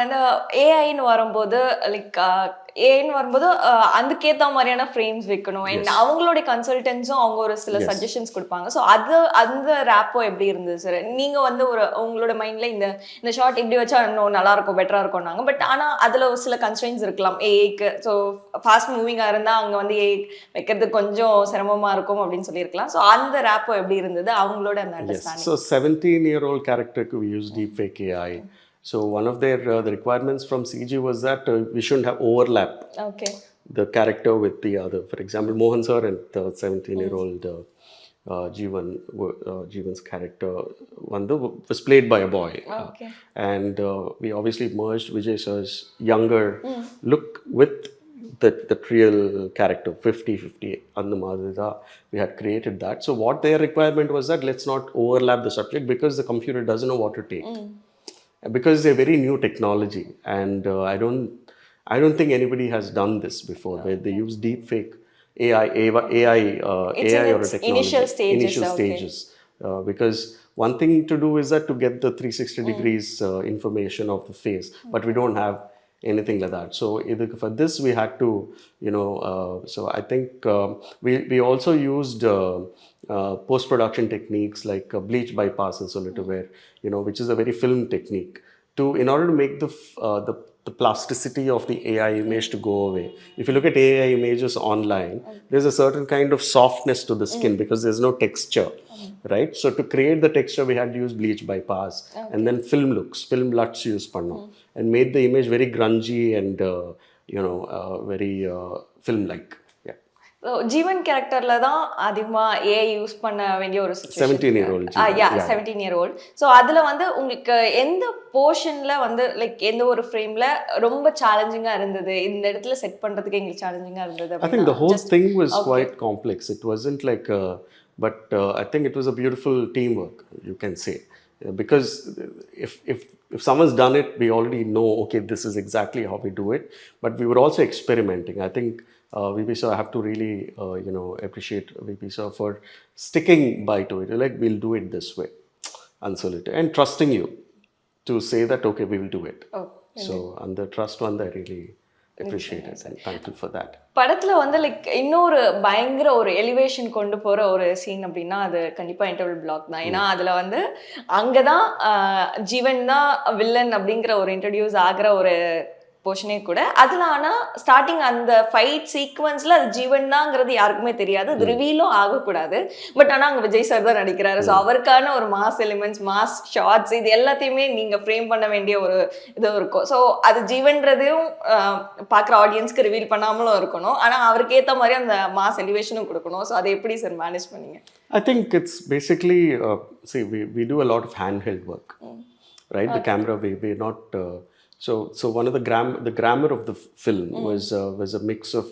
இந்த ஏஐன்னு வரும்போது லைக் ஏஐன்னு வரும்போது அதுக்கேற்ற மாதிரியான ஃப்ரேம்ஸ் வைக்கணும் அண்ட் அவங்களுடைய கன்சல்டன்ஸும் அவங்க ஒரு சில சஜஷன்ஸ் கொடுப்பாங்க. ஸோ அந்த ரேப்போ எப்படி இருந்தது சார்? நீங்கள் வந்து உங்களோட மைண்டில் இந்த ஷார்ட் இப்படி வச்சா இன்னும் நல்லா இருக்கும், பெட்டராக இருக்கும்னாங்க. பட் ஆனால் அதில் ஒரு சில கன்ஸ்ட்ரெயின்ஸ் இருக்கலாம் ஏஐக்கு. ஸோ ஃபாஸ்ட் மூவிங்காக இருந்தால் அங்கே வந்து ஏஐ வைக்கிறது கொஞ்சம் சிரமமாக இருக்கும் அப்படின்னு சொல்லியிருக்கலாம். ஸோ அந்த ரேப்போ எப்படி இருந்தது அவங்களோட அந்த understanding? So 17-year-old character we use Deepfake AI. So one of their the requirements from CG was that we shouldn't have overlap. Okay. The character with the other. For example, Mohan sir and the 17-year-old Jeevan's character was played by a boy. Okay. And we obviously merged Vijay sir's younger look with the real character, 50-50. We had created that. So what their requirement was that let's not overlap the subject because the computer doesn't know what to take. Because they're very new technology, and I don't think anybody has done this before, where they use deepfake AI or a technology. Initial stages. Because one thing to do is that to get the 360 degrees information of the face, but we don't have anything like that. So for this we had to, so I think we also used post-production techniques like bleach bypass and so little where, which is a very film technique in order to make the plasticity of the AI image to go away. If you look at AI images online, there's a certain kind of softness to the skin because there's no texture, right? So to create the texture, we had to use bleach bypass and then film LUTs use pannom and made the image very grungy and very film-like. ஜீவன் கேரக்டர்ல தான் அதிகமாக AI use பண்ண வேண்டிய ஒரு 17-year-old. 17-year-old. So அதில் வந்து உங்களுக்கு எந்த போர்ஷனில் வந்து லைக் எந்த ஒரு ஃப்ரேமில் ரொம்ப சேலஞ்சிங்காக இருந்தது, இந்த இடத்துல செட் பண்ணுறதுக்கு எங்களுக்கு சேலஞ்சிங்காக இருந்தது? I think the whole thing was quite complex. It wasn't like, but I think it was a beautiful teamwork, you can say. Because if someone's done it, we already know, okay, this is exactly how we do it. But we were also experimenting. I think VP sir, I have to really, appreciate VP sir for sticking by to it. Like, we'll do it this way, and trusting you to say that, okay, we will do it. So, and the trust one, I really appreciate it and thankful for that. படத்தில் வந்து like இன்னொரு பயங்கர ஒரு elevation கொண்டு போகிற ஒரு scene அப்படின்னா அது கண்டிப்பாக இன்டர்வல் பிளாக் தான். ஏன்னா அதில் வந்து அங்கே தான் ஜீவன் தான் வில்லன் அப்படிங்கிற ஒரு இன்ட்ரடியூஸ் ஆகிற ஒரு போர்ஷனே கூட. அதில் ஆனால் ஸ்டார்டிங் அந்த ஃபைட் சீக்வன்ஸில் அது ஜீவன் தான்ங்கிறது யாருக்குமே தெரியாது, அது ரிவீலும் ஆகக்கூடாது. பட் ஆனால் அங்கே விஜய் சார் தான் நடிக்கிறாரு. ஸோ அவருக்கான ஒரு மாஸ் எலிமெண்ட்ஸ், மாஸ் ஷார்ட்ஸ், இது எல்லாத்தையுமே நீங்கள் ஃப்ரேம் பண்ண வேண்டிய ஒரு இது இருக்கும். ஸோ அது ஜீவன்றதையும் பார்க்குற ஆடியன்ஸ்க்கு ரிவீல் பண்ணாமலும் இருக்கணும், ஆனால் அவருக்கு ஏற்ற மாதிரி அந்த மாஸ் எலிவேஷனும் கொடுக்கணும். ஸோ அதை எப்படி சார் மேனேஜ் பண்ணீங்க? I think it's basically, we do a lot of handheld work, right? The camera, we're not... So one of the grammar of the film was a mix of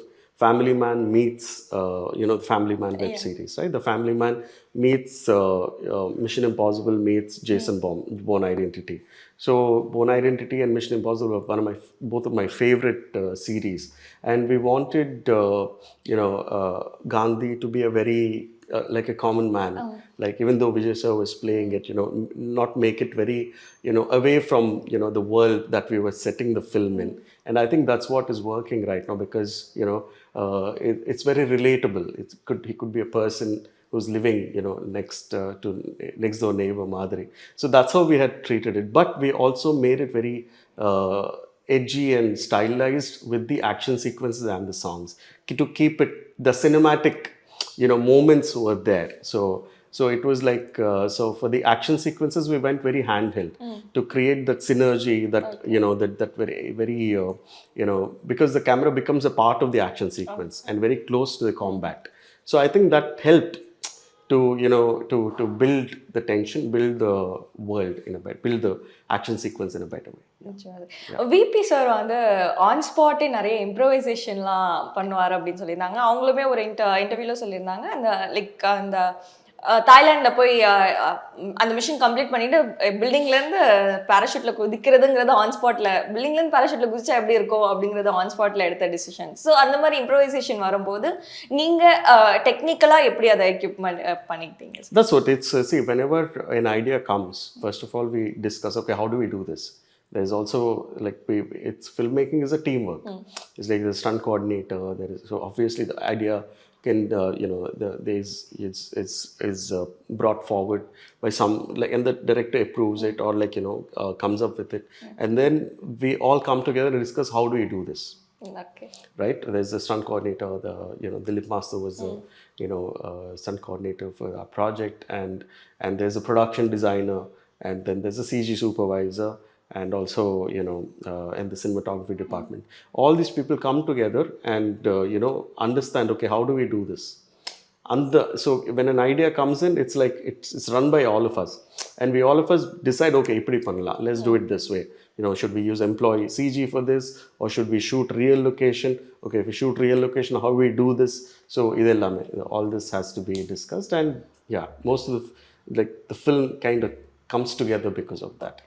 Family Man meets the Family Man web series, right? The Family Man meets Mission Impossible meets Jason Bourne Identity. So Bourne Identity and Mission Impossible were both of my favorite series, and we wanted Gandhi to be a very like a common man. Like, even though Vijay sir was playing it, not make it very, away from, the world that we were setting the film in. And I think that's what is working right now because, it's very relatable. He could be a person who's living, next door neighbor Madhuri. So that's how we had treated it. But we also made it very edgy and stylized with the action sequences and the songs to keep it, the cinematic moments were there. So it was like, so for the action sequences, we went very handheld to create that synergy, that, that very, very, because the camera becomes a part of the action sequence and very close to the combat. So I think that helped to, to build the tension, build the world build the action sequence in a better way. VP sir வந்து on ஸ்பாட்டே நிறைய இம்ப்ரோவைசேஷன்லாம் பண்ணுவார் அப்படின்னு சொல்லியிருந்தாங்க. அவங்களுமே ஒரு இன்டர்வியூவில் சொல்லியிருந்தாங்க. அந்த லைக் அந்த தாய்லாண்டில் போய் அந்த மிஷன் கம்ப்ளீட் பண்ணிட்டு பில்டிங்லேருந்து பேராஷூட்டில் குதிக்கிறதுங்கிறது ஆன் ஸ்பாட்டில், பில்டிங்லேருந்து பேராஷூட்டில் குதிச்சா எப்படி இருக்கும் அப்படிங்கிறது ஆன் ஸ்பாட்டில் எடுத்த டிசிஷன். ஸோ அந்த மாதிரி இம்ப்ரோவைசேஷன் வரும்போது நீங்கள் டெக்னிக்கலாக எப்படி அதை எக்யூப்மெண்ட் பண்ணிக்கிட்டீங்க? That's what it's, see, whenever an idea comes, first of all we discuss, okay, how do we do this? there's also like it's filmmaking is a teamwork. It's like the stunt coordinator. There is, so obviously the idea can is brought forward by some, like, and the director approves it, or like comes up with it, and then we all come together and discuss how do we do this. Okay. Right, there's the stunt coordinator, Dilip Master was the stunt coordinator for our project, and there's a production designer, and then there's a CG supervisor, and also and the cinematography department. All these people come together and understand, okay, how do we do this. And so when an idea comes in, it's like it's run by all of us, and we all of us decide, okay, ipdi pannalam, let's do it this way. Should we use employee CG for this, or should we shoot real location? Okay, if we shoot real location, how we do this? So idellame, all this has to be discussed, and yeah, most of the film kind of comes together because of that.